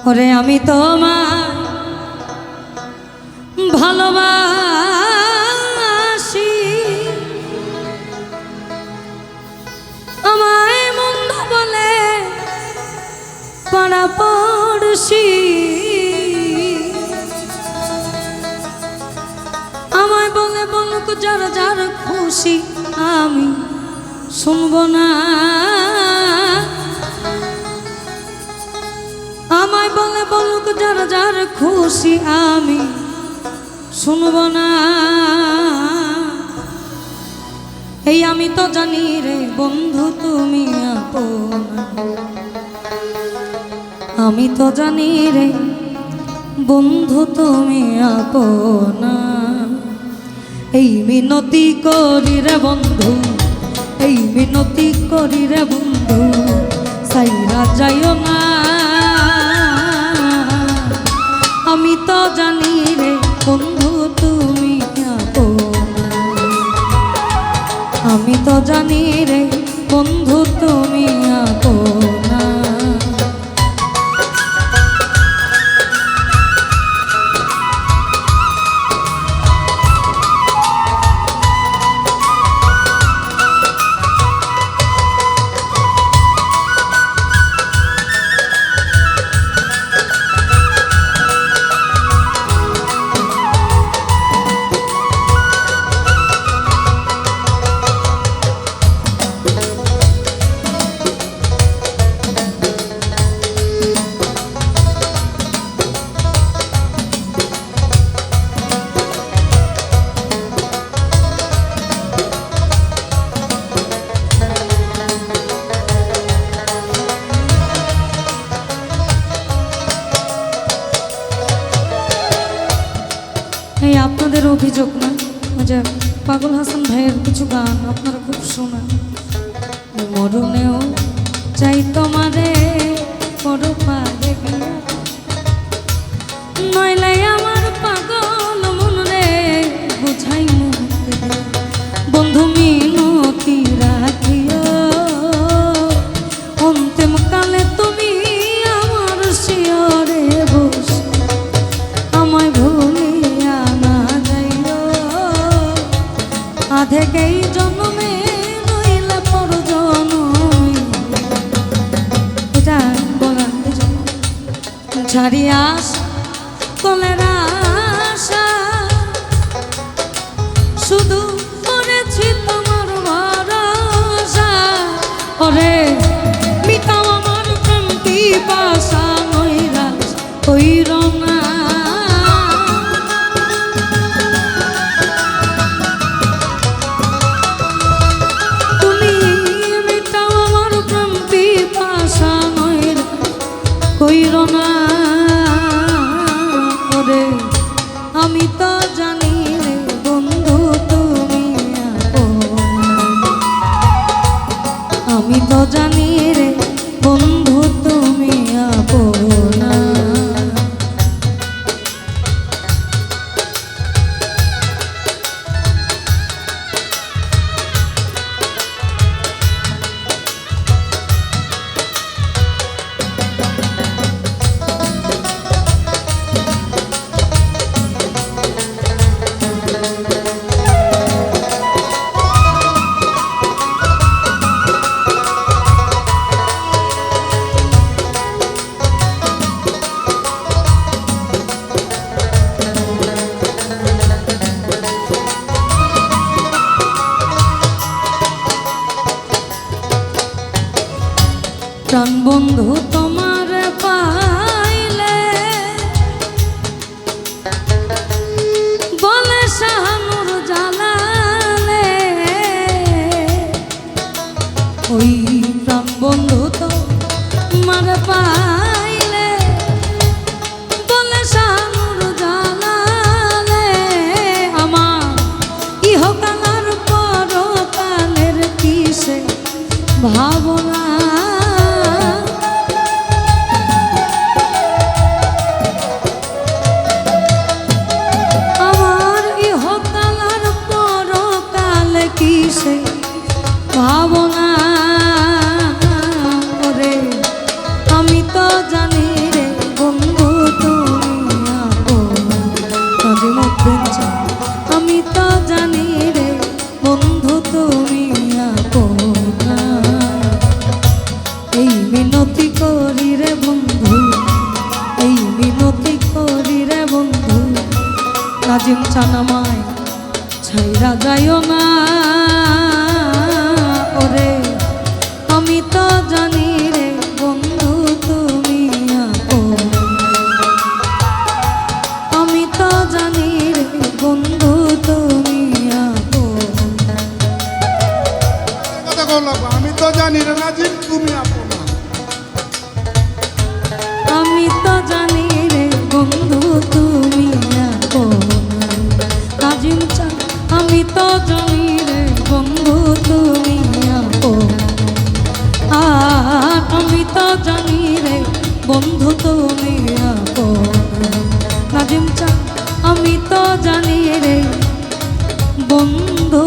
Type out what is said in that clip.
ওরে আমি তোমায় ভালোবাসি, আমায় মন্দ বলে পাড়া পড়শি, আমায় বলে বলুক যারা যার খুশি আমি শুনব না, আমায় বলে বলুক যারা যার খুশি আমি শুনব না। এই আমি তো জানি রে বন্ধু তুমি আপন, আমি তো জানি রে বন্ধু তুমি আপন। এই মিনতি করি রে বন্ধু, এই মিনতি করি রে বন্ধু, সাইরা যাইও না। আমি তো জানি রে বন্ধু তুমি আপন, আমি তো জানি রে বন্ধু তুমি আপন। এই আপনাদের অভিযোগ না, যে পাগল হাসান ভাইয়ের কিছু গান আপনারা খুব শোনান। মরুনেও চাই তোমারে বড় পারে গিয়া, নইলে আমার পাগল মন রে বুঝাই মুক্তি বন্ধু মিনতি রাখিও, অন্তিম কালে তুমি আমার শিয়রে বস আমায় ভুলিয়া না যাইও, আধেকেই জন্মে নইলে পর জন্মে, এটা বলার ছাড়িয়া কলের আশা শুধু করেছি তোমার ভরসা, ওরে মিটাও আমার প্রেম পিপাসা, নৈরাশ কইর না। তুমি মিটাও আমার প্রেম পিপাসা, নৈরাশ কইর না। আমি তো জানি রে বন্ধু তুমি আপন, আমি তো জানি রে বন্ধু তুমি আপন। নাজিম চানামায় ছাইরা যাইও না ওরে আমি তো জানি রে বন্ধু তুমি আপন আমি তো জানি রে বন্ধু তুমি আপন কথা বললাম আমি তো জানি রে নাজিম তুমি আপন আমি তো জানি রে বন্ধু তুমি আপন নাজিম চান আমি তো জানি রে বন্ধু তুমি আপন আর আমি তো জানি রে বন্ধু তুমি আপন নাজিম চান আমি তো জানি রে বন্ধু